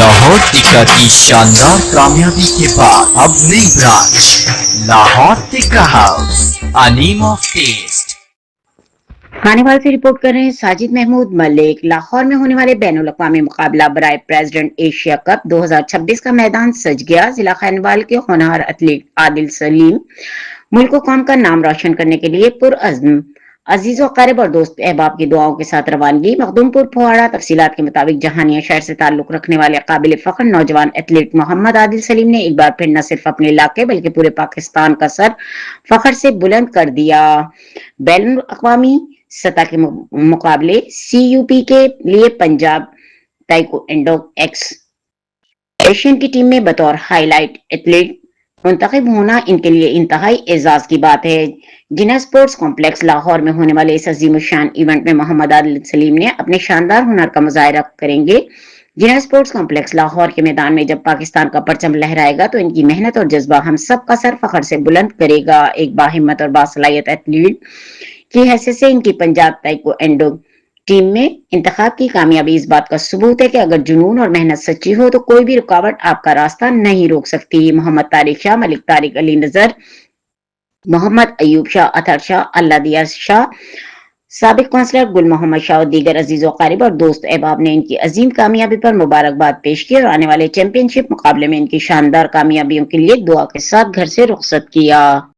लाहौर टिक्का की शानदार कामयाबी के बाद अब नई branch Lahore tikka house, a name of taste। Khanewal से रिपोर्ट कर रहे हैं साजिद महमूद मलिक। लाहौर में होने वाले बैनुल अक़वामी मुकाबला बराए प्रेसिडेंट एशिया कप 2026 का मैदान सज गया। जिला खानेवाल के होनहार एथलीट आदिल सलीम मुल्क को कौम का नाम रोशन करने के लिए पुरअज़्म अजीज़ो क़रीब और दोस्त अहबाब की दुआओं के साथ रवानगी मखदूमपुर फोहाड़ा। तफसीलात के मुताबिक जहानिया शहर से ताल्लुक रखने वाले काबिल फख्र नौजवान एथलीट मोहम्मद आदिल सलीम ने एक बार फिर न सिर्फ अपने इलाके बल्कि पूरे पाकिस्तान का सर फख्र से बुलंद कर दिया। बैनुल अक़वामी सतह के मुकाबले CUP के लिए पंजाब ताइक्वांडो एक्स एशियन की टीम में बतौर हाईलाइट एथलीट मुंतखब होना इनके लिए इंतहाई एजाज की बात है। जिना स्पोर्ट्स कॉम्प्लेक्स लाहौर में होने वाले इस अजीम शान इवेंट में मोहम्मद आदिल सलीम ने अपने शानदार हुनर का मुजाहरा करेंगे। जिना स्पोर्ट्स कॉम्प्लेक्स लाहौर के मैदान में जब पाकिस्तान का परचम लहराएगा तो इनकी मेहनत और जज्बा हम सब का सर फख्र से बुलंद करेगा। एक बाहिम्मत और बासलाहियत एथलीट की हैसियत से इनकी पंजाब ताइक्वांडो टीम में इंतखाब की कामयाबी इस बात का सबूत है कि अगर जुनून और मेहनत सच्ची हो तो कोई भी रुकावट आपका रास्ता नहीं रोक सकती। मोहम्मद तारिक शाह, मलिक तारिक अली नजर, मोहम्मद अयूब शाह, अतहर शाह, अल्लाह दिया शाह, साबिक काउंसलर गुल मोहम्मद शाह और दीगर अजीजों क़रीब और दोस्त अहबाब ने इनकी अजीम कामयाबी पर मुबारकबाद पेश की और आने वाले चैंपियनशिप मुकाबले में इनकी शानदार कामयाबियों के लिए दुआ के साथ घर से रुखसत किया।